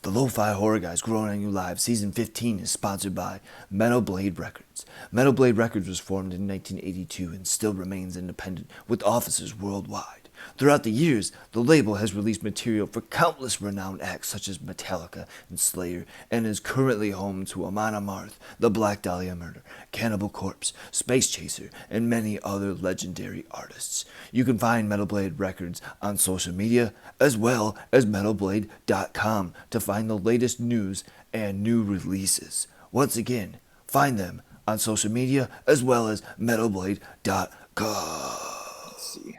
The Lo-Fi Horror Guys Growing on You Live Season 15 is sponsored by Metal Blade Records. Metal Blade Records was formed in 1982 and still remains independent with offices worldwide. Throughout the years, the label has released material for countless renowned acts such as Metallica and Slayer, and is currently home to Amon Amarth, the Black Dahlia Murder, Cannibal Corpse, Space Chaser, and many other legendary artists. You can find Metal Blade Records on social media as well as metalblade.com to find the latest news and new releases. Once again, find them on social media as well as metalblade.com. Let's see.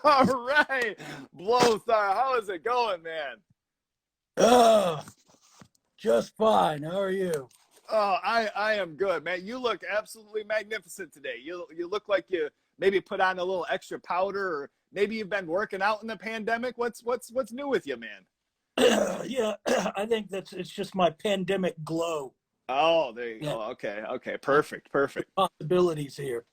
All right, Blóthar, how is it going, man? Just fine. How are you? Oh, I am good, man. You look absolutely magnificent today. You look like you maybe put on a little extra powder, or maybe you've been working out in the pandemic. What's new with you, man? Yeah, I think it's just my pandemic glow. Oh, there you go. Okay, perfect. Possibilities here.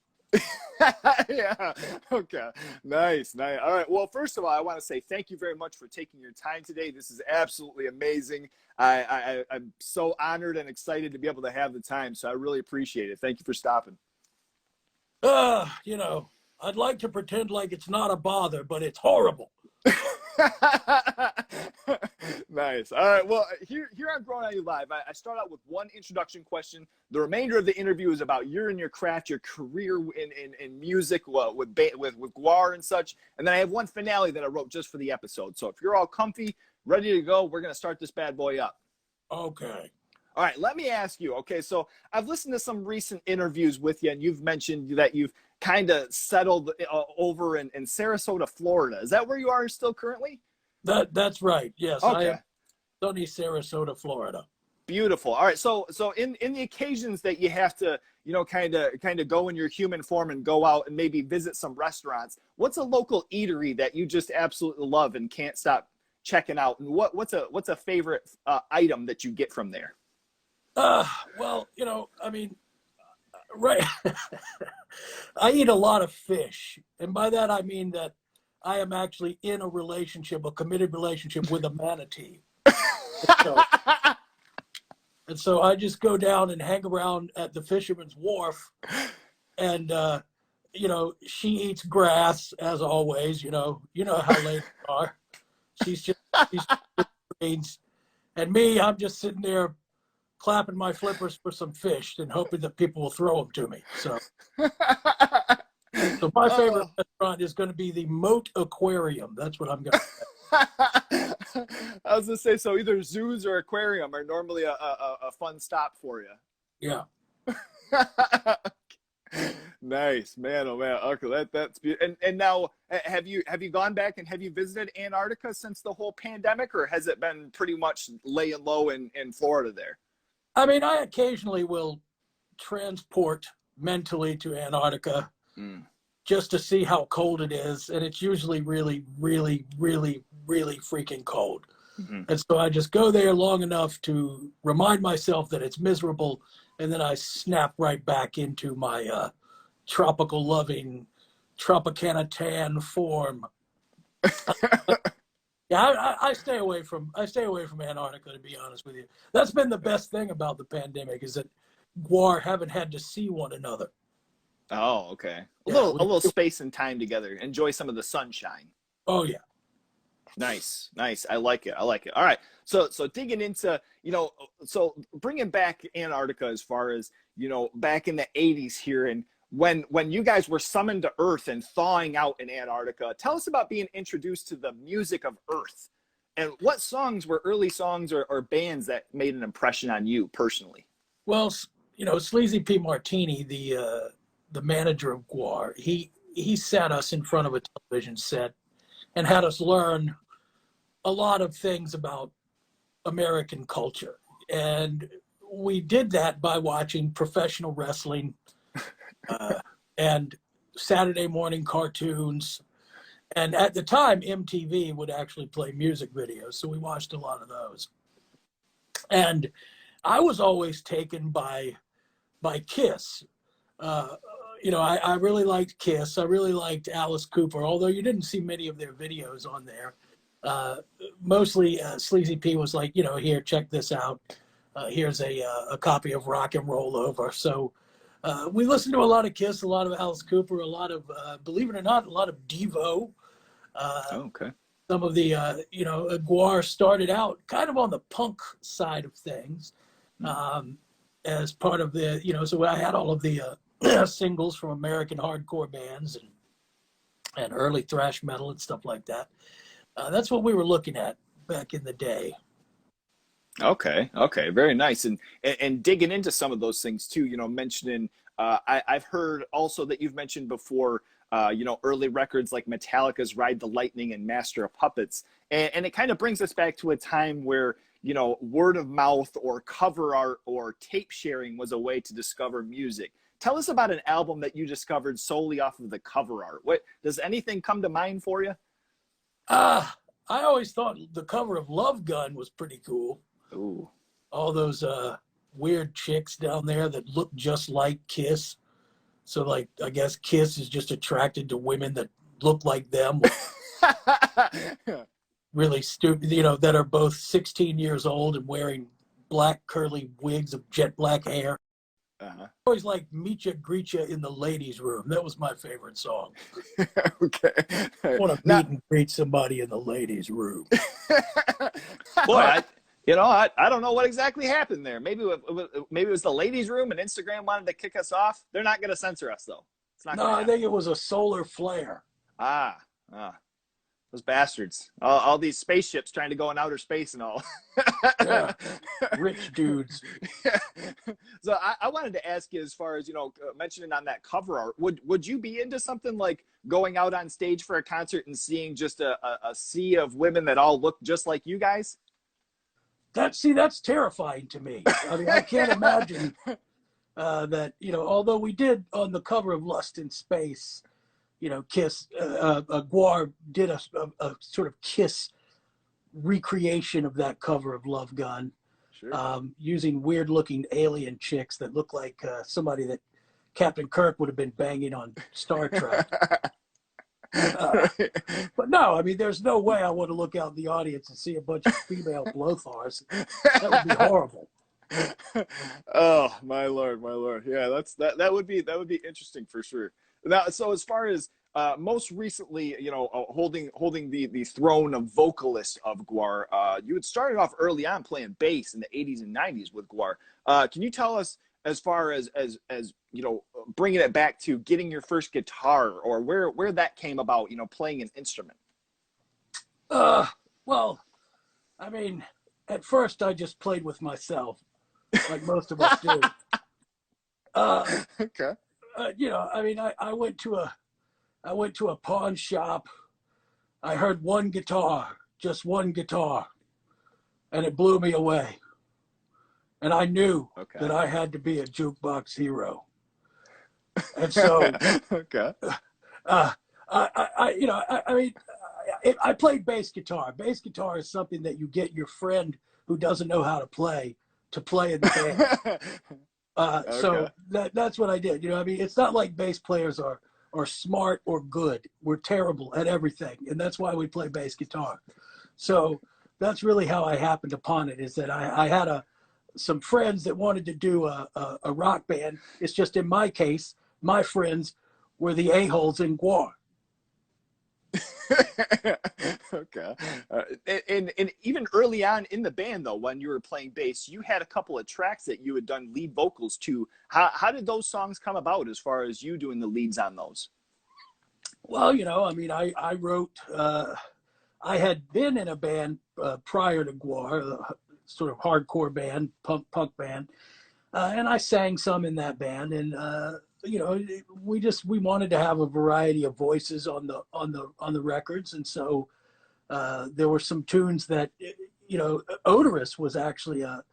Yeah. Okay. Nice. All right. Well, first of all, I want to say thank you very much for taking your time today. This is absolutely amazing. I'm so honored and excited to be able to have the time. So I really appreciate it. Thank you for stopping. I'd like to pretend like it's not a bother, but it's horrible. Nice. All right. Well, here on Growing on You Live, I start out with one introduction question. The remainder of the interview is about your craft, your career in music, with Gwar and such. And then I have one finale that I wrote just for the episode. So if you're all comfy, ready to go, we're going to start this bad boy up. Okay. All right. Let me ask you. Okay. So I've listened to some recent interviews with you, and you've mentioned that you've kind of settled over in Sarasota, Florida. Is that where you are still currently? That's right. Yes. Okay. I am sunny Sarasota, Florida. Beautiful. All right. So in the occasions that you have to, kind of go in your human form and go out and maybe visit some restaurants, what's a local eatery that you just absolutely love and can't stop checking out? And what's a favorite item that you get from there? Well, right. I eat a lot of fish. And by that, I mean that I am actually in a committed relationship with a manatee. And so I just go down and hang around at the fisherman's wharf, and she eats grass as always. You know how ladies are. She's greens, and me, I'm just sitting there clapping my flippers for some fish and hoping that people will throw them to me. So my favorite restaurant is going to be the Moat Aquarium. That's what I'm going to say. I was going to say, so either zoos or aquarium are normally a fun stop for you. Yeah. Nice, man. Oh man. Okay, that's beautiful. And now, have you gone back and have you visited Antarctica since the whole pandemic, or has it been pretty much laying low in Florida there? I mean, I occasionally will transport mentally to Antarctica just to see how cold it is. And it's usually really, really, really, really freaking cold. Mm-hmm. And so I just go there long enough to remind myself that it's miserable. And then I snap right back into my tropical loving Tropicana tan form. Yeah, I stay away from Antarctica, to be honest with you. That's been the best thing about the pandemic, is that Gwar haven't had to see one another. Oh, okay. A little space and time together. Enjoy some of the sunshine. Oh yeah. Nice. I like it. All right. So digging into, so bringing back Antarctica as far as, back in the 80s here, and when you guys were summoned to Earth and thawing out in Antarctica, tell us about being introduced to the music of Earth, and what songs were early songs or bands that made an impression on you personally? Well, Sleazy P. Martini, the manager of Gwar, he sat us in front of a television set and had us learn a lot of things about American culture. And we did that by watching professional wrestling and Saturday morning cartoons. And at the time, MTV would actually play music videos, so we watched a lot of those. And I was always taken by Kiss. I really liked Kiss. I really liked Alice Cooper, although you didn't see many of their videos on there. Mostly Sleazy P was like, here, check this out. Here's a copy of Rock and Roll Over. So we listened to a lot of Kiss, a lot of Alice Cooper, a lot of, believe it or not, a lot of Devo. Okay. Some of the, Gwar started out kind of on the punk side of things as part of the, so I had all of the singles from American hardcore bands and early thrash metal and stuff like that. That's what we were looking at back in the day. Okay, very nice. And digging into some of those things too, mentioning, I've heard also that you've mentioned before, early records like Metallica's Ride the Lightning and Master of Puppets. And it kind of brings us back to a time where, word of mouth or cover art or tape sharing was a way to discover music. Tell us about an album that you discovered solely off of the cover art. What does anything come to mind for you? I always thought the cover of Love Gun was pretty cool. Ooh. All those weird chicks down there that look just like Kiss. So, like, I guess Kiss is just attracted to women that look like them. Really stupid, that are both 16 years old and wearing black curly wigs of jet black hair. I always liked Meet Greet in the Ladies' Room. That was my favorite song. Okay. I want to meet and greet somebody in the ladies' room. Boy, I don't know what exactly happened there. Maybe it was the ladies' room and Instagram wanted to kick us off. They're not going to censor us, though. It's not. No, I think it was a solar flare. Those bastards. All these spaceships trying to go in outer space and all. Yeah. Rich dudes. Yeah. So I wanted to ask you, as far as, mentioning on that cover art, would you be into something like going out on stage for a concert and seeing just a sea of women that all look just like you guys? That's terrifying to me. I mean, I can't imagine that, although we did on the cover of Lust in Space, Kiss, Gwar did a sort of Kiss recreation of that cover of Love Gun, sure. Using weird looking alien chicks that look like somebody that Captain Kirk would have been banging on Star Trek. But no, I mean, there's no way I want to look out in the audience and see a bunch of female Blothars. That would be horrible. Oh, my lord. Yeah, that would be interesting for sure. Now, so as far as most recently, holding the throne of vocalist of Gwar, you had started off early on playing bass in the 80s and 90s with Gwar. Can you tell us, as far as bringing it back to getting your first guitar, or where that came about, playing an instrument? Well, I mean, at first I just played with myself, like most of us do. Okay. I mean, I went to a pawn shop. I heard just one guitar, and it blew me away. And I knew that I had to be a jukebox hero. And so, I played bass guitar. Bass guitar is something that you get your friend who doesn't know how to play in the band. So that's what I did. It's not like bass players are smart or good. We're terrible at everything, and that's why we play bass guitar. So that's really how I happened upon it. Is that I had some friends that wanted to do a rock band. It's just, in my case, my friends were the a-holes in Gwar. Okay. And even early on in the band, though, when you were playing bass, you had a couple of tracks that you had done lead vocals to. How did those songs come about, as far as you doing the leads on those? Well, I wrote, I had been in a band prior to Gwar, sort of hardcore band, punk band, and I sang some in that band, and we wanted to have a variety of voices on the records, and so there were some tunes that Odorous was actually a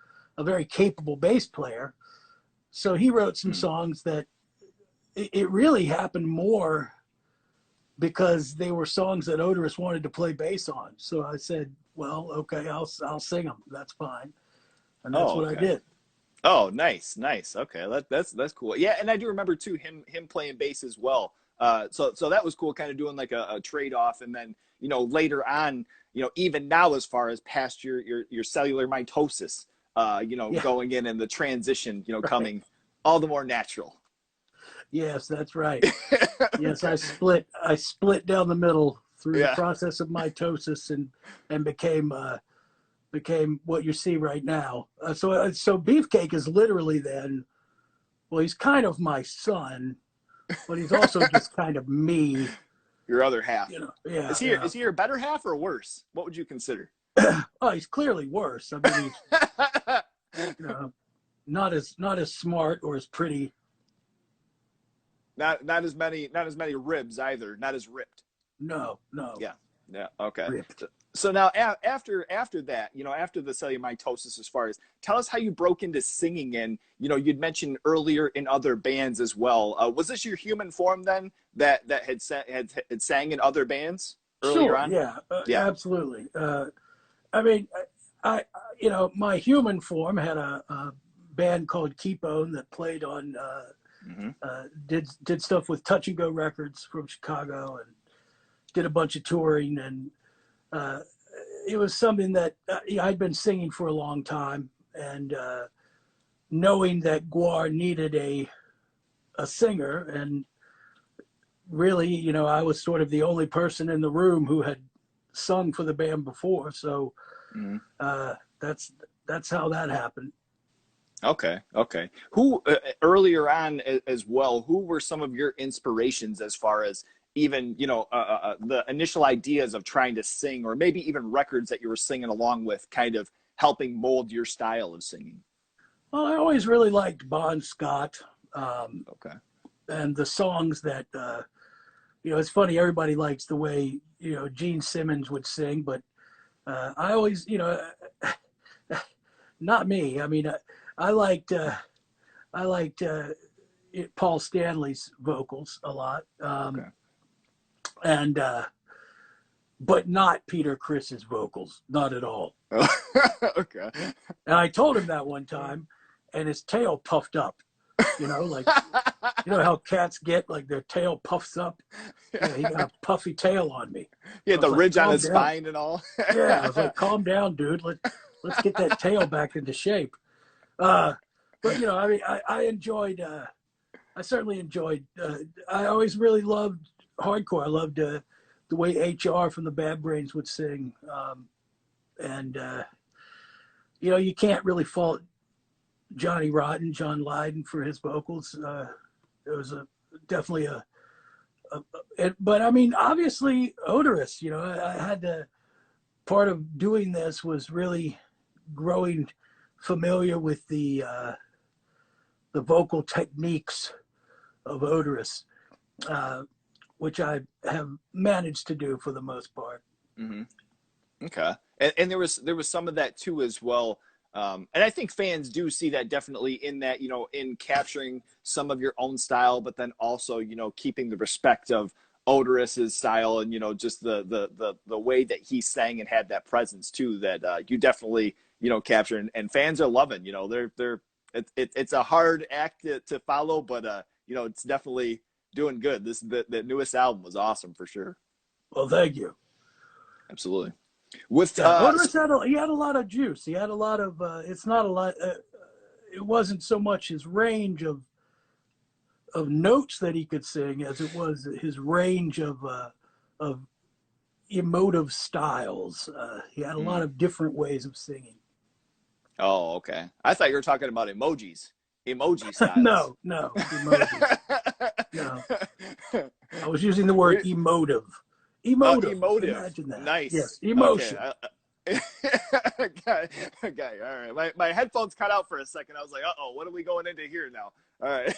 very capable bass player, so he wrote some songs that it really happened more because they were songs that Odorous wanted to play bass on. So I said, well, okay, I'll sing them. That's fine. And that's what I did. Oh, nice. Okay, that's cool. Yeah, and I do remember too him playing bass as well. So that was cool, kind of doing like a trade off, and then later on, you know, even now as far as past your cellular mitosis, you know, going in and the transition, you know, coming all the more natural. Yes, that's right. Yes, I split down the middle through the process of mitosis and became what you see right now. So Beefcake is literally then, well, he's kind of my son, but he's also just kind of me. Your other half. You know, yeah. Is he your better half or worse? What would you consider? Oh, he's clearly worse. I mean, he's, you know, not as smart or as pretty. Not as many ribs either. Not as ripped. No. Yeah. Okay. Ripped. So now after that, you know, after the cellular mitosis, as far as tell us how you broke into singing, and you know, you'd mentioned earlier in other bands as well. Was this your human form then that had sang in other bands earlier on? Yeah, absolutely. I mean, I you know, my human form had a band called Keepone that played on did stuff with Touch and Go Records from Chicago and did a bunch of touring, and it was something that I'd been singing for a long time, and knowing that Gwar needed a singer, and really, you know, I was sort of the only person in the room who had sung for the band before, so that's how that happened. Okay. Who earlier on as well? Who were some of your inspirations as far as even, you know, the initial ideas of trying to sing, or maybe even records that you were singing along with, kind of helping mold your style of singing? Well, I always really liked Bon Scott. Okay. And the songs that, you know, it's funny, everybody likes the way, you know, Gene Simmons would sing, but I always, you know, not me. I mean, I liked Paul Stanley's vocals a lot. Okay. And but not Peter Criss's vocals, not at all. Okay. And I told him that one time, and his tail puffed up, you know, like, you know how cats get, like their tail puffs up? Yeah, he got a puffy tail on me. He had the like, ridge on his down. spine and all. Yeah, I was like, calm down, dude. Let's get that tail back into shape. But, you know, I mean, I certainly enjoyed, I always really loved hardcore. I loved the way HR from the Bad Brains would sing. And, you know, you can't really fault John Lydon for his vocals. It was definitely but I mean, obviously Odorous, you know, I had to, part of doing this was really growing familiar with the vocal techniques of Odorous, which I have managed to do for the most part. Mm-hmm. Okay. And there was some of that too as well. And I think fans do see that definitely in that, you know, in capturing some of your own style, but then also, you know, keeping the respect of Odorous's style, and, you know, just the way that he sang and had that presence too, that you definitely, you know, capture, and fans are loving, you know, it's a hard act to follow, but you know, it's definitely doing good. The newest album was awesome for sure. Well, thank you. Absolutely. With Odorous he had a lot of juice. He had a lot of it's not a lot. It wasn't so much his range of notes that he could sing as it was his range of emotive styles. He had a lot of different ways of singing. Oh, okay. I thought you were talking about emoji styles. No, emojis. No. I was using the word emotive. Emotive. Imagine that. Nice. Yes, emotion. Okay. Okay. All right. My headphones cut out for a second. I was like, uh-oh, what are we going into here now? All right.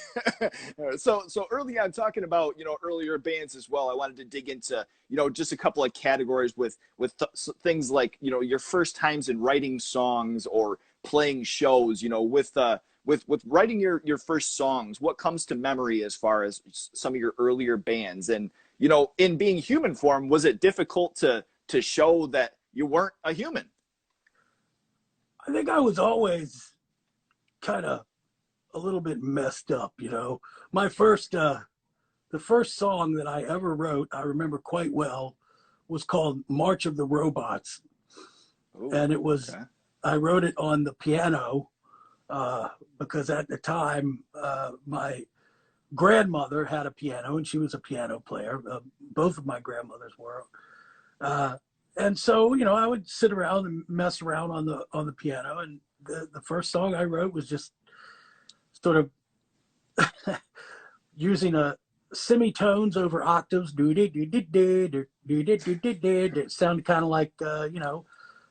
All right. So early on, talking about, you know, earlier bands as well, I wanted to dig into, you know, just a couple of categories with things like, you know, your first times in writing songs or playing shows, you know, with writing your first songs. What comes to memory as far as some of your earlier bands? And, you know, in being human form, was it difficult to show that you weren't a human? I think I was always kind of a little bit messed up, you know. My first, the first song that I ever wrote, I remember quite well, was called March of the Robots. Ooh, And it was, okay. I wrote it on the piano because at the time, my grandmother had a piano and she was a piano player. Both of my grandmothers were. And so, you know, I would sit around and mess around on the piano. And the first song I wrote was just sort of using a semitones over octaves. It sounded kind of like, you know,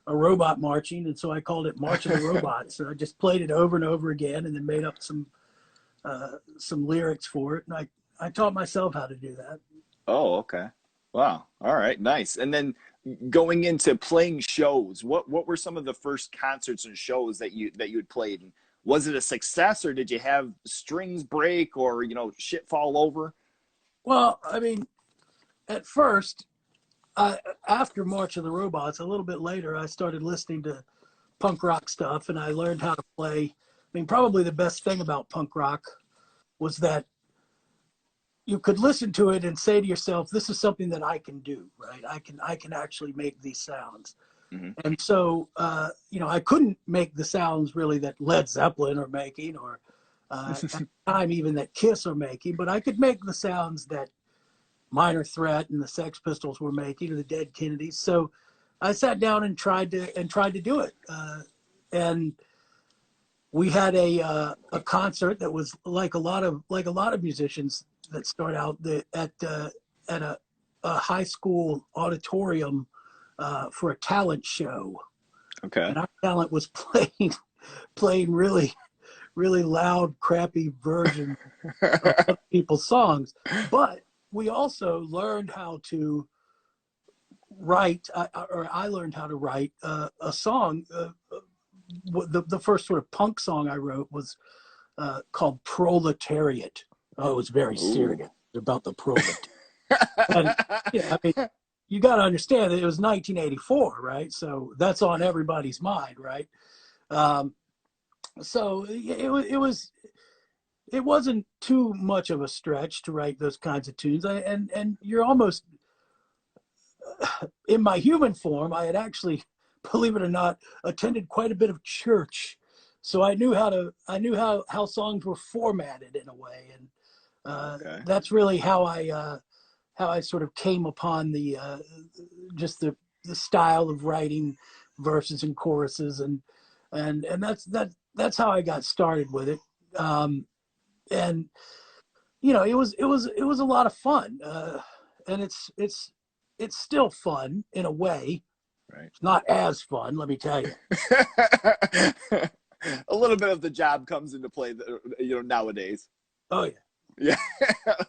a robot marching. And so I called it March of the Robots. So I just played it over and over again and then made up some lyrics for it. And I taught myself how to do that. Oh, okay. Wow. All right. Nice. And then going into playing shows, what were some of the first concerts and shows that you had played? And was it a success, or did you have strings break, or, you know, shit fall over? Well, I mean, at first, after March of the Robots, a little bit later, I started listening to punk rock stuff, and I learned how to play. I mean, probably the best thing about punk rock was that you could listen to it and say to yourself, this is something that I can do, right? I can actually make these sounds. Mm-hmm. And so, you know, I couldn't make the sounds really that Led Zeppelin are making, or at the time even that Kiss are making, but I could make the sounds that Minor Threat and the Sex Pistols were making, or the Dead Kennedys. So I sat down and tried to do it. And we had a concert that was like a lot of musicians that start out at a high school auditorium for a talent show. Okay. And our talent was playing really, really loud, crappy versions of other people's songs. But we also learned how to write, or I learned how to write a song. The first sort of punk song I wrote was called Proletariat. Oh, it was very serious about the proletariat. And, yeah, I mean, you got to understand that it was 1984, right? So that's on everybody's mind, right? So it wasn't too much of a stretch to write those kinds of tunes. And you're almost, in my human form, I had actually, believe it or not, attended quite a bit of church. So I knew how songs were formatted in a way. And that's really how I sort of came upon the just the style of writing verses and choruses, and that's how I got started with it. And you know, it was a lot of fun, and it's still fun in a way. Right. It's not as fun, let me tell you. A little bit of the job comes into play, you know, nowadays. Oh yeah. Yeah.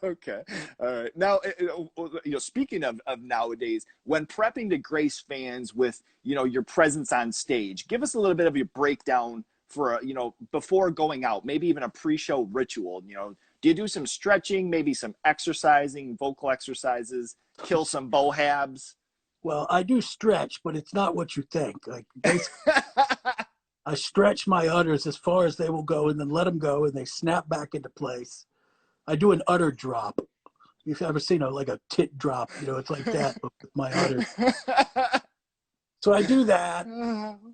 Okay. All right. Now, you know, speaking of nowadays, when prepping to grace fans with, you know, your presence on stage, give us a little bit of your breakdown for, you know, before going out, maybe even a pre-show ritual. You know, do you do some stretching, maybe some exercising, vocal exercises, kill some bohabs? Well, I do stretch, but it's not what you think. Like, basically, I stretch my udders as far as they will go, and then let them go, and they snap back into place. I do an udder drop. If you've ever seen like a tit drop, you know, it's like that with my udders. So I do that.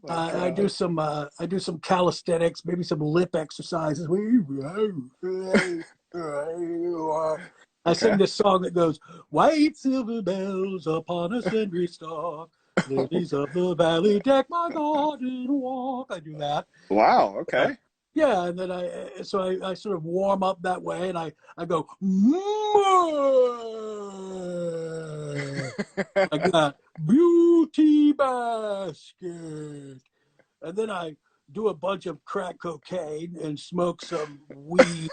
I do some calisthenics, maybe some lip exercises. I sing this song that goes, white silver bells upon a sentry stalk, lilies of the valley deck my garden walk. I do that. Wow. Okay. Yeah, and then I sort of warm up that way, and I go like that, beauty basket, and then I do a bunch of crack cocaine and smoke some weed.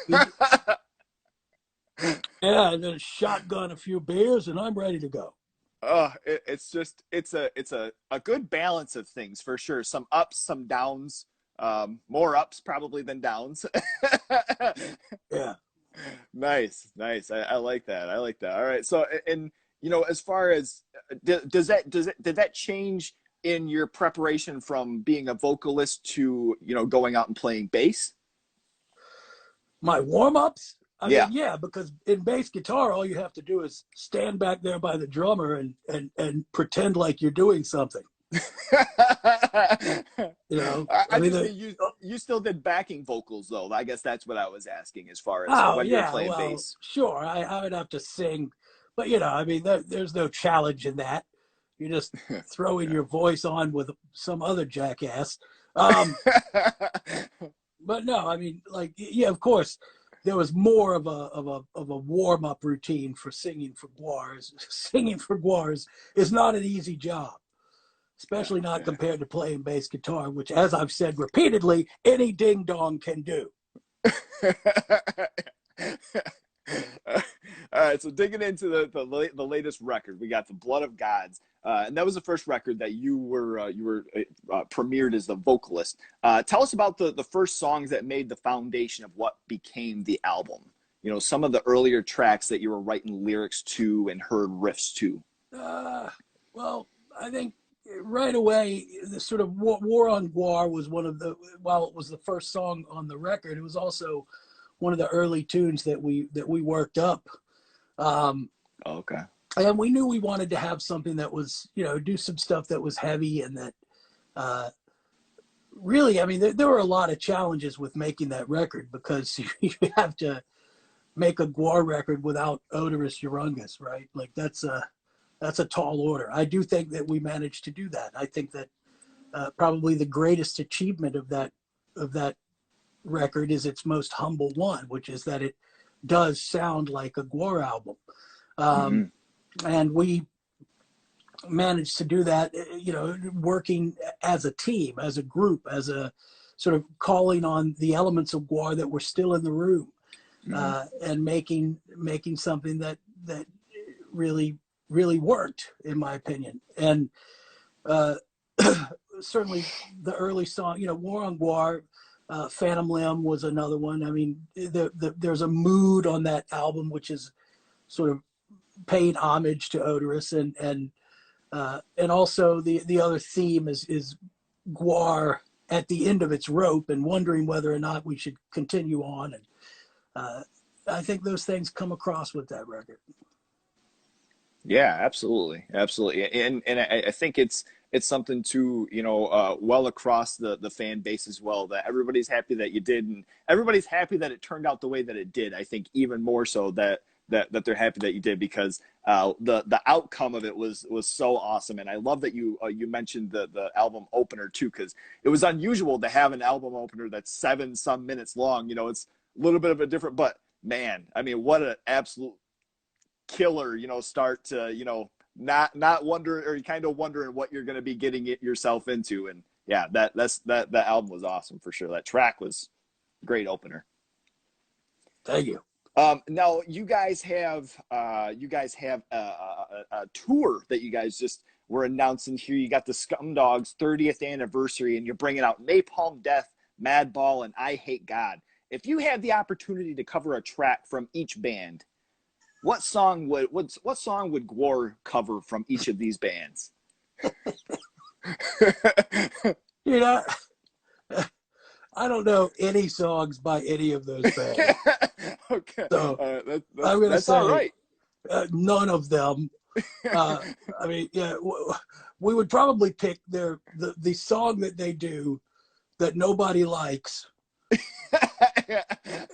Yeah, and then shotgun a few beers, and I'm ready to go. It's a good balance of things for sure. Some ups, some downs. More ups probably than downs. Yeah. Nice. I like that. All right. So, and you know, as far as did that change in your preparation from being a vocalist to, you know, going out and playing bass? My warm-ups? I mean, yeah, because in bass guitar, all you have to do is stand back there by the drummer and pretend like you're doing something. You know, I mean, you still did backing vocals though. I guess that's what I was asking as far as when you're playing bass. Sure, I would have to sing, but you know, I mean, there's no challenge in that. You're just throwing your voice on with some other jackass. But no, I mean, like, yeah, of course, there was more of a warm up routine for singing for Gwar. Singing for Gwar is not an easy job, especially not compared to playing bass guitar, which, as I've said repeatedly, any ding dong can do. All right, so digging into the latest record, we got The Blood of Gods, and that was the first record that you were premiered as the vocalist. Tell us about the first songs that made the foundation of what became the album. You know, some of the earlier tracks that you were writing lyrics to and heard riffs to. Well, I think right away, the sort of War on Gwar was one of the, while it was the first song on the record, it was also one of the early tunes that we worked up. Okay. And we knew we wanted to have something that was, you know, do some stuff that was heavy and that really, I mean, there were a lot of challenges with making that record because you have to make a Gwar record without Odorous Urungus, right? Like that's a tall order. I do think that we managed to do that. I think that probably the greatest achievement of that record is its most humble one, which is that it does sound like a Gwar album. And we managed to do that, you know, working as a team, as a group, as a sort of calling on the elements of Gwar that were still in the room, and making something that really worked, in my opinion. And certainly the early song, you know, War on Gwar, Phantom Limb was another one. I mean, there's a mood on that album which is sort of paying homage to Odorous, and also the other theme is Gwar at the end of its rope and wondering whether or not we should continue on. And I think those things come across with that record. Yeah, absolutely, and I think it's something to, you know, well across the fan base as well, that everybody's happy that you did, and everybody's happy that it turned out the way that it did. I think even more so that they're happy that you did, because the outcome of it was so awesome. And I love that you mentioned the album opener too, because it was unusual to have an album opener that's 7 some minutes long. You know, it's a little bit of a different, but man, I mean, what an absolute killer, you know, start to, you know, not wondering, or kind of wondering what you're going to be getting yourself into. And yeah, that album was awesome for sure. That track was a great opener. Thank you. Now you guys have a tour that you guys just were announcing here. You got the Scumdog's 30th anniversary, and you're bringing out Napalm Death, Madball, and I Hate God. If you had the opportunity to cover a track from each band, what song would Gwar cover from each of these bands? You know, I don't know any songs by any of those bands. Okay, so I'm going to say all right. None of them. I mean, yeah, we would probably pick the song that they do that nobody likes.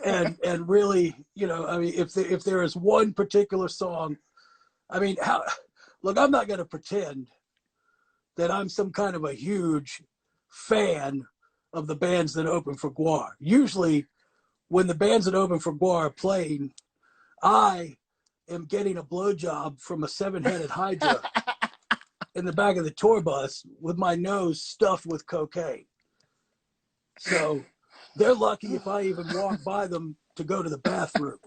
and really, you know, I mean, if there is one particular song, I mean, look, I'm not going to pretend that I'm some kind of a huge fan of the bands that open for Gwar. Usually, when the bands that open for Gwar are playing, I am getting a blowjob from a 7-headed hydra in the back of the tour bus with my nose stuffed with cocaine. So they're lucky if I even walk by them to go to the bathroom.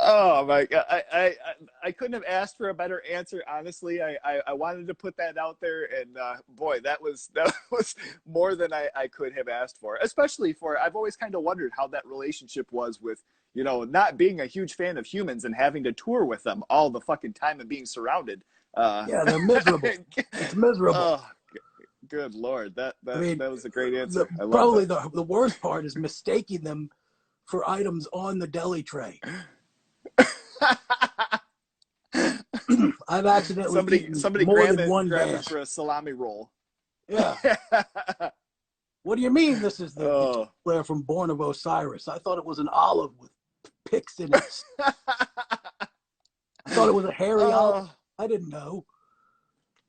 Oh my God. I couldn't have asked for a better answer. Honestly, I wanted to put that out there, and boy, that was more than I could have asked for, especially for, I've always kind of wondered how that relationship was with, you know, not being a huge fan of Humans and having to tour with them all the fucking time and being surrounded. Yeah, they're miserable. It's miserable. Good Lord, that I mean, was a great answer. I love probably that. the worst part is mistaking them for items on the deli tray. I've accidentally eaten more than one grabbed it bass. for a salami roll. Yeah. What do you mean this is the Oh. player from Born of Osiris? I thought it was an olive with picks in it. I thought it was a hairy olive. I didn't know.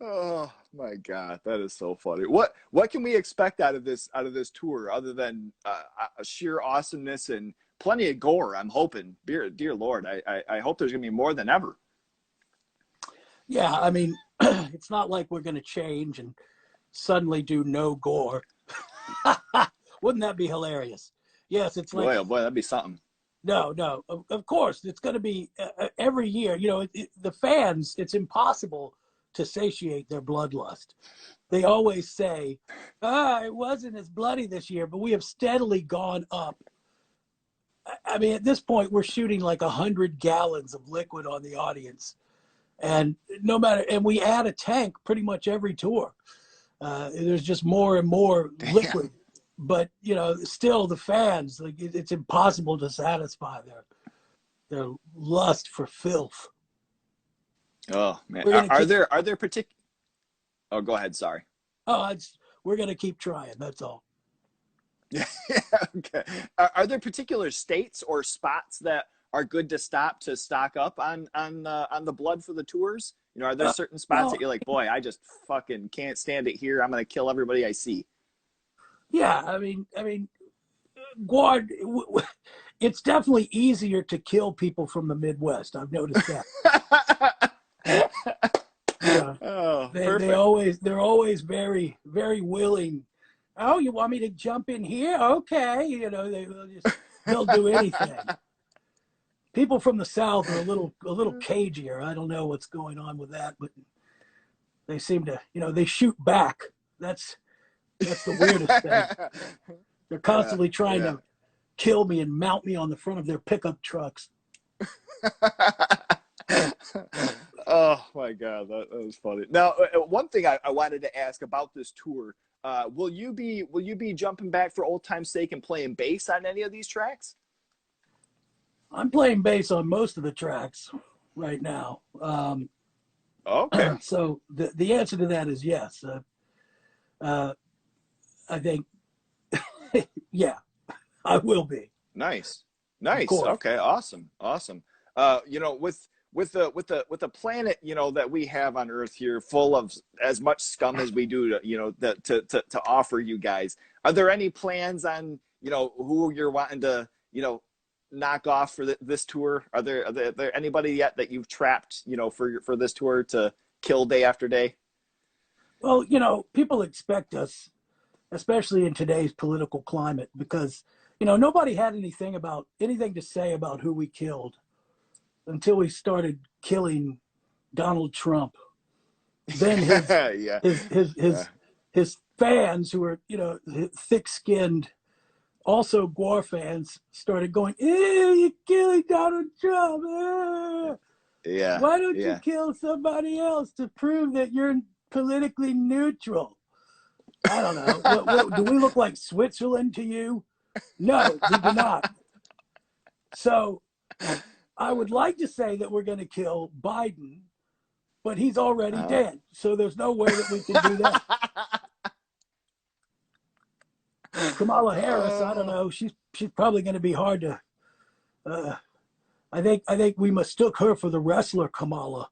Oh my God, that is so funny. What can we expect out of this tour other than sheer awesomeness and plenty of gore? I'm hoping. Dear Lord, I hope there's gonna be more than ever. Yeah, I mean, it's not like we're gonna change and suddenly do no gore. Wouldn't that be hilarious? Yes, it's like, Boy, oh boy, that'd be something. No, of course, it's going to be every year. You know, the fans, it's impossible to satiate their bloodlust. They always say, it wasn't as bloody this year, but we have steadily gone up. I mean, at this point, we're shooting like 100 gallons of liquid on the audience. And and we add a tank pretty much every tour. There's just more and more liquid. But, you know, still the fans, like it's impossible to satisfy their lust for filth. Oh man, are there particular? Oh, go ahead. Sorry. We're gonna keep trying. That's all. Yeah. Okay. Are there particular states or spots that are good to stop to stock up on the blood for the tours? You know, are there certain spots that you're like, boy, I just fucking can't stand it here. I'm gonna kill everybody I see. Yeah, I mean, Gwar, it's definitely easier to kill people from the Midwest. I've noticed that. Yeah. Oh, they're always very, very willing. Oh, you want me to jump in here? Okay, you know, they'll do anything. People from the South are a little cagier. I don't know what's going on with that, but they seem to, you know, they shoot back. That's the weirdest thing. They're constantly trying to kill me and mount me on the front of their pickup trucks. Oh my God, that was funny. Now, one thing I wanted to ask about this tour: will you be jumping back for old time's sake and playing bass on any of these tracks? I'm playing bass on most of the tracks right now. Okay. So the answer to that is yes. I think, yeah, I will be. Nice. Okay, awesome. You know, with the planet, you know, that we have on Earth here, full of as much scum as we do, to offer you guys. Are there any plans on, you know, who you're wanting to, you know, knock off for this tour? Are there anybody yet that you've trapped, you know, for this tour to kill day after day? Well, you know, people expect us, especially in today's political climate, because, you know, nobody had anything to say about who we killed until we started killing Donald Trump. Then his fans, who are, you know, thick-skinned, also Gwar fans, started going, you're killing Donald Trump. Yeah. Why don't you kill somebody else to prove that you're politically neutral? I don't know. What, do we look like Switzerland to you? No, we do not. So I would like to say that we're going to kill Biden, but he's already dead. So there's no way that we can do that. Kamala Harris, I don't know. She's probably going to be hard to. I think we mistook her for the wrestler Kamala.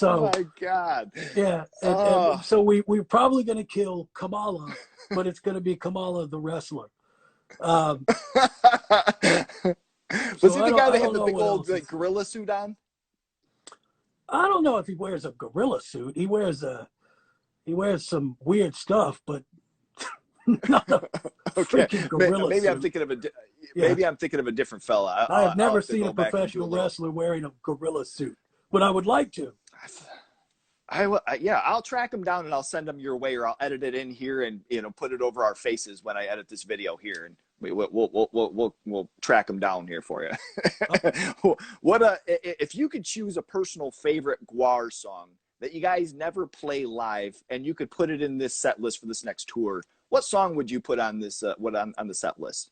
Oh my God. Yeah. And so we're probably going to kill Kamala, but it's going to be Kamala the wrestler. Was he the guy that had the big old gorilla suit on? I don't know if he wears a gorilla suit. He wears some weird stuff, but not a freaking gorilla maybe suit. I'm thinking of a different fella. I have never seen a professional wrestler wearing a gorilla suit, but I would like to. I'll track him down and I'll send him your way, or I'll edit it in here and, you know, put it over our faces when I edit this video here, and we'll track him down here for you. If you could choose a personal favorite Gwar song that you guys never play live, and you could put it in this set list for this next tour, what song would you put on this on the set list?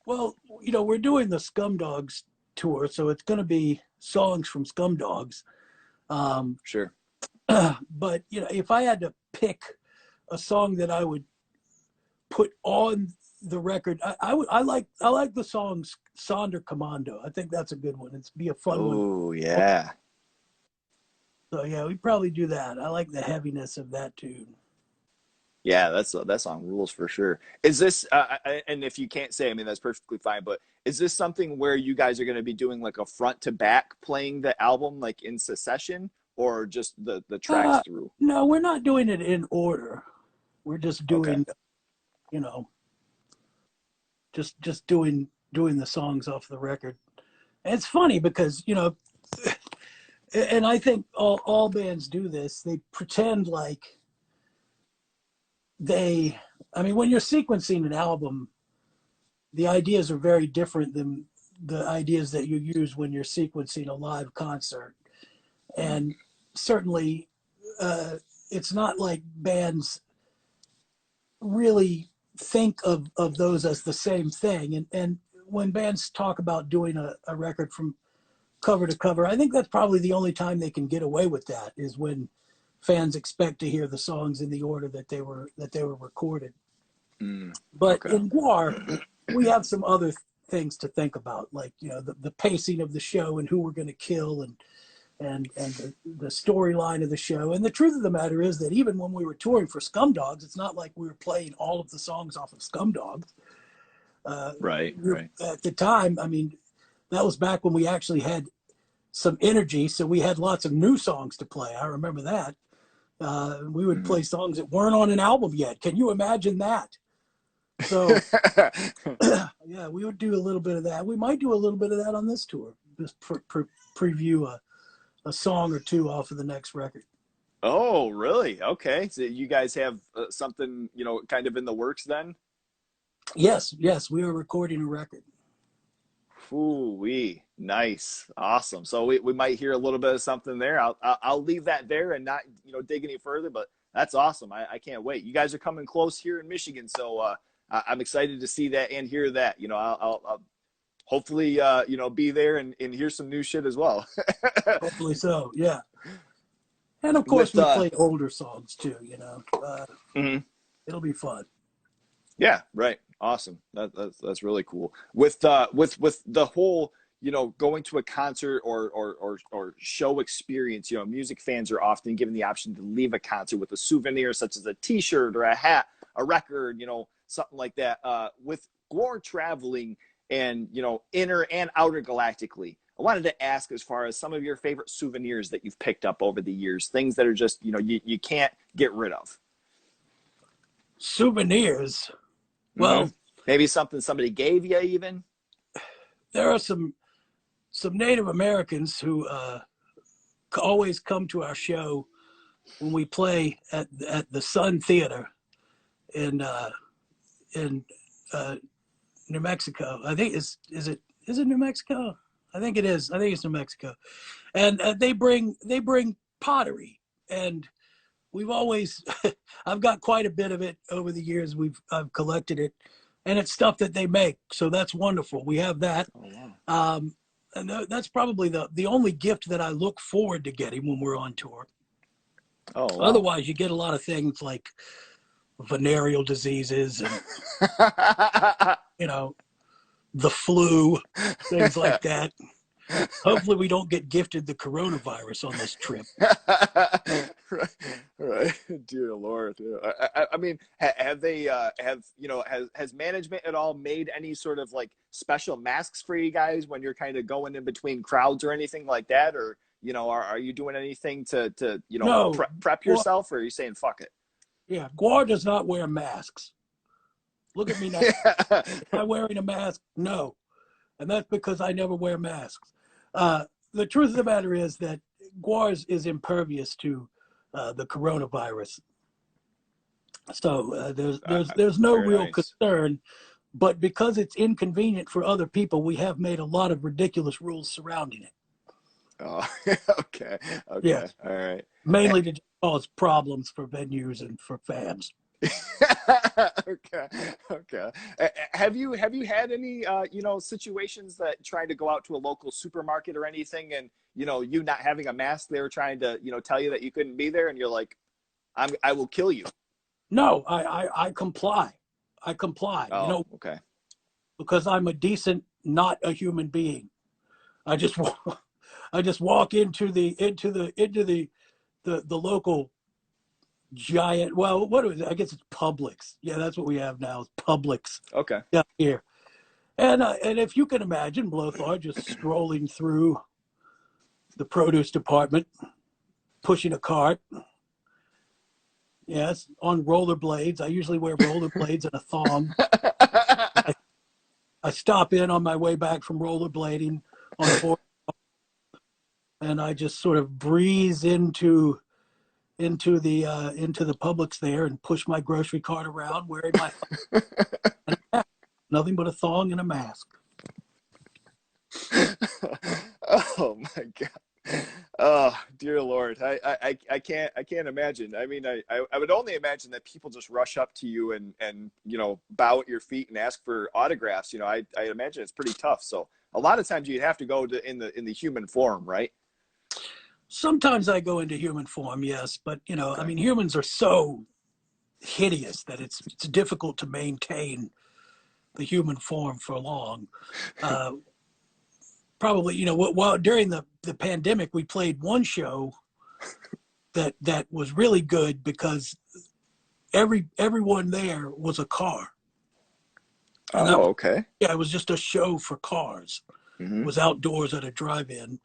Well, you know, we're doing the Scumdogs tour, so it's going to be songs from Scumdogs. Sure. But you know, if I had to pick a song that I would put on the record, I like the song Sonder Commando. I think that's a good one. It's be a fun one. Oh yeah. So yeah, we'd probably do that. I like the heaviness of that tune. Yeah, that song rules for sure. Is this and if you can't say, I mean, that's perfectly fine, but is this something where you guys are going to be doing like a front to back playing the album like in succession, or just the tracks through? No, we're not doing it in order. We're just doing, you know, just doing the songs off the record. And it's funny because, you know, and I think all bands do this. They pretend like I mean, when you're sequencing an album, the ideas are very different than the ideas that you use when you're sequencing a live concert. And certainly, it's not like bands really think of those as the same thing. And when bands talk about doing a record from cover to cover, I think that's probably the only time they can get away with that, is when fans expect to hear the songs in the order that they were recorded. But in Gwar, we have some other things to think about, like, you know, the pacing of the show and who we're going to kill, and the storyline of the show. And the truth of the matter is that even when we were touring for Scumdogs, it's not like we were playing all of the songs off of Scumdogs. Right. At the time, I mean, that was back when we actually had some energy, so we had lots of new songs to play. I remember that. We would play songs that weren't on an album yet. Can you imagine that? So, yeah, we would do a little bit of that. We might do a little bit of that on this tour. Just preview a song or two off of the next record. Oh, really? Okay. So you guys have something, you know, kind of in the works then? Yes, we are recording a record. Ooh-wee. Nice. Awesome. So we might hear a little bit of something there. I'll leave that there and not, you know, dig any further, but that's awesome. I can't wait. You guys are coming close here in Michigan, so I'm excited to see that and hear that. You know, I'll hopefully, you know, be there and hear some new shit as well. Hopefully so, yeah. And of course, we play older songs too, you know. It'll be fun. Yeah, right. Awesome. That's really cool. With the whole, you know, going to a concert or show experience, you know, music fans are often given the option to leave a concert with a souvenir such as a T-shirt or a hat, a record, you know, something like that. With Gwar traveling and, you know, inner and outer galactically, I wanted to ask, as far as some of your favorite souvenirs that you've picked up over the years, things that are just, you know, you can't get rid of. Souvenirs. Well, maybe something somebody gave you even. There are some Native Americans who always come to our show when we play at the Sun Theater in New Mexico. I think is it New Mexico? I think it is. I think it's New Mexico, and they bring pottery, and we've always I've got quite a bit of it over the years. I've collected it, and it's stuff that they make, so that's wonderful. We have that. Oh, wow. And that's probably the only gift that I look forward to getting when we're on tour. Oh, wow. Otherwise, you get a lot of things like venereal diseases and, you know, the flu, things like that. Hopefully we don't get gifted the coronavirus on this trip. Right. Dear Lord. I mean, has management at all made any sort of like special masks for you guys when you're kind of going in between crowds or anything like that? Or, you know, are you doing anything to you know, prep yourself, or are you saying fuck it? Yeah. Gwar does not wear masks. Look at me now. Am I wearing a mask? No. And that's because I never wear masks. The truth of the matter is that Gwar is impervious to the coronavirus. So there's no real concern, but because it's inconvenient for other people, we have made a lot of ridiculous rules surrounding it. Oh, okay. Yeah, Okay. All right. mainly to cause problems for venues and for fans. Okay. Okay. Have you had any situations that trying to go out to a local supermarket or anything, and you not having a mask, they were trying to tell you that you couldn't be there, and you're like, I will kill you. No, I comply. I comply. Oh, okay. Because I'm a decent, not a human being. I just I just walk into the local giant. Well, what is it? I guess it's Publix. Yeah, that's what we have now. Is Publix. Okay. Yeah, here. And if you can imagine Blóthar just strolling through the produce department, pushing a cart. Yes, on rollerblades. I usually wear rollerblades and a thong. I stop in on my way back from rollerblading on the board, and I just sort of breeze into the Publix there and push my grocery cart around wearing my and a mask. Nothing but a thong and a mask. Oh my God. Oh dear Lord. I can't imagine. I mean, I would only imagine that people just rush up to you and bow at your feet and ask for autographs. I imagine it's pretty tough. So a lot of times you'd have to go to in the human form, right? Sometimes I go into human form, yes, but Okay. I mean, humans are so hideous that it's difficult to maintain the human form for long. Probably, while during the pandemic, we played one show that was really good because everyone there was a car. And Oh, okay. yeah, it was just a show for cars. Mm-hmm. It was outdoors at a drive-in,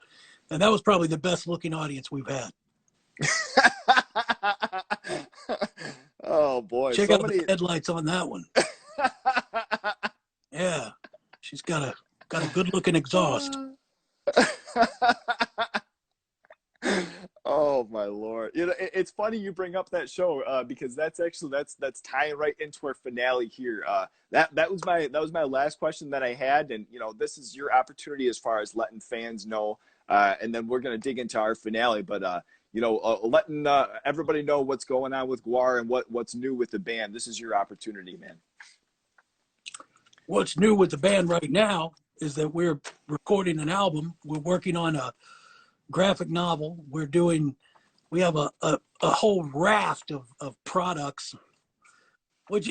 and that was probably the best looking audience we've had. Oh boy. Check out the headlights on that one. Yeah, she's got a good looking exhaust. Oh my Lord. It's funny you bring up that show because that's tying right into our finale here. That was my last question that I had, and this is your opportunity as far as letting fans know, and then we're gonna dig into our finale. But letting everybody know what's going on with Gwar and what's new with the band. This is your opportunity, man. What's new with the band right now is that we're recording an album. We're working on a graphic novel. We have a whole raft of products, which,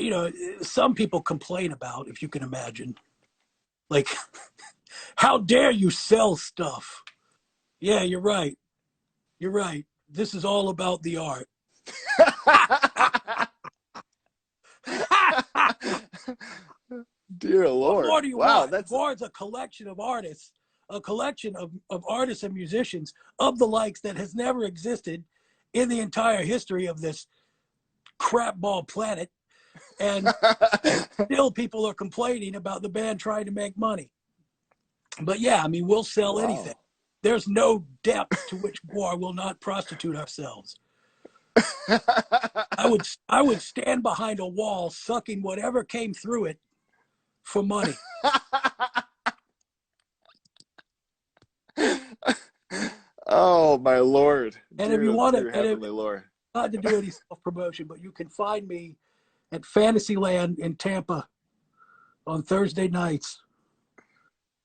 some people complain about, if you can imagine. Like, how dare you sell stuff? Yeah, you're right. You're right. This is all about the art. Dear Lord. What more do you want? That's Gwar is a collection of artists, a collection of artists and musicians of the likes that has never existed in the entire history of this crapball planet. And still people are complaining about the band trying to make money. But yeah, I mean, we'll sell anything. There's no depth to which Gwar will not prostitute ourselves. I would stand behind a wall sucking whatever came through it for money. Oh my Lord. And dear, if you want to, Heavenly Lord. Not to do any self-promotion, but you can find me at Fantasyland in Tampa on Thursday nights,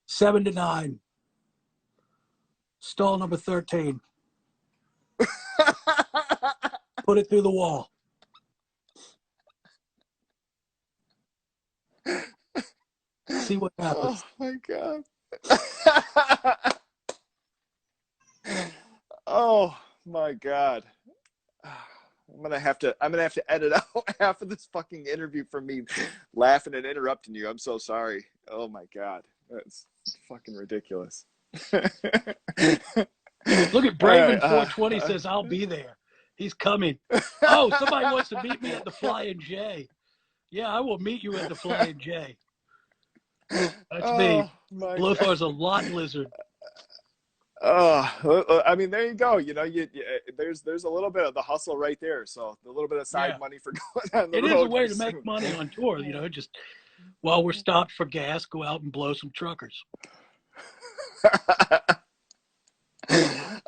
7 to 9, stall number 13. Put it through the wall. See what happens. Oh my God. Oh my God. I'm gonna have to edit out half of this fucking interview from me laughing and interrupting you. I'm so sorry. Oh my God. That's fucking ridiculous. Look at Braven 420 says, I'll be there. He's coming. Oh, somebody wants to meet me at the Flying J. Yeah, I will meet you at the Flying J. That's me. Blóthar's a lot lizard. Oh, I mean, there you go. There's a little bit of the hustle right there. So a little bit of side money for going on the road. It is a way to make money on tour. Just while we're stopped for gas, go out and blow some truckers.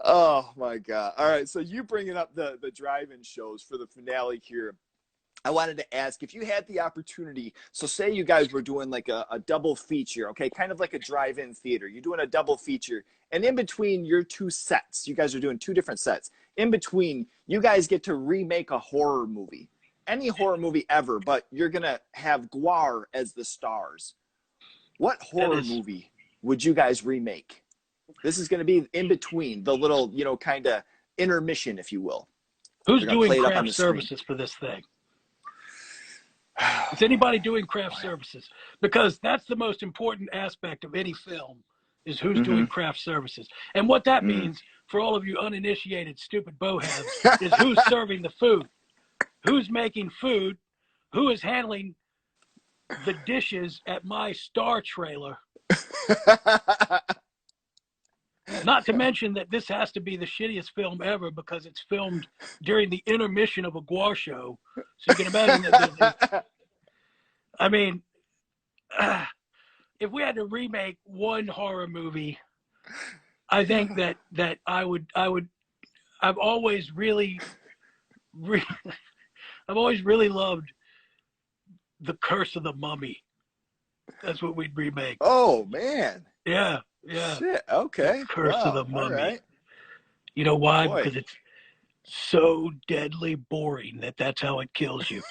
Oh my God. All right. So you bringing up the drive-in shows for the finale here. I wanted to ask if you had the opportunity. So say you guys were doing like a double feature, okay? Kind of like a drive-in theater. You're doing a double feature. And in between your two sets, you guys are doing two different sets. In between, you guys get to remake a horror movie. Any horror movie ever, but you're going to have Gwar as the stars. What horror movie would you guys remake? This is going to be in between the little, you know, kind of intermission, if you will. Who's doing craft services for this thing? Is anybody doing craft services? Because that's the most important aspect of any film is who's doing craft services. And what that means for all of you uninitiated stupid bowheads is who's serving the food, who's making food, who is handling the dishes at my Star trailer. Not to mention that this has to be the shittiest film ever because it's filmed during the intermission of a Gwar show. So you can imagine that. I mean, if we had to remake one horror movie, I think that I've always really loved The Curse of the Mummy. That's what we'd remake. Oh man. Yeah. Yeah. Shit. Okay. The Curse of the Mummy. Right. You know why? Boy. Because it's so deadly boring that's how it kills you.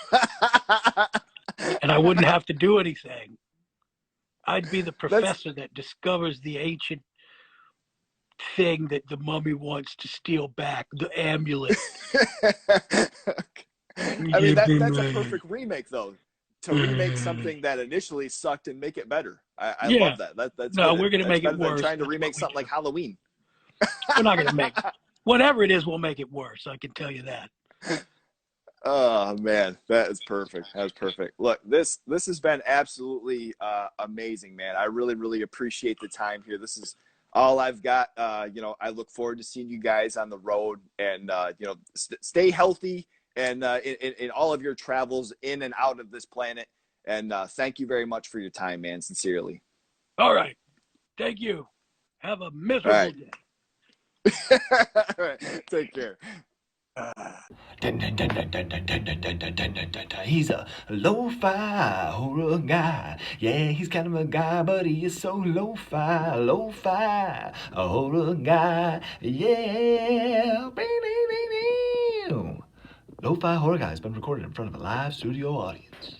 And I wouldn't have to do anything. I'd be the professor that discovers the ancient thing that the mummy wants to steal back, the amulet. I mean, that's a perfect remake, though. To remake something that initially sucked and make it better. I love that. That's no, good. we're going to make it worse. Trying to remake something like Halloween. We're not going to make whatever it is. We'll make it worse. I can tell you that. Oh man, that is perfect. That's perfect. Look, this has been absolutely amazing, man. I really appreciate the time here. This is all I've got. You know, I look forward to seeing you guys on the road, and you know, stay healthy and in all of your travels in and out of this planet. And thank you very much for your time, man. Sincerely. All right. Thank you. Have a miserable day. All right. Take care. He's a lo-fi horror guy. Yeah, he's kind of a guy, but he is so lo-fi a horror guy. Yeah. Lo-fi horror guy has been recorded in front of a live studio audience.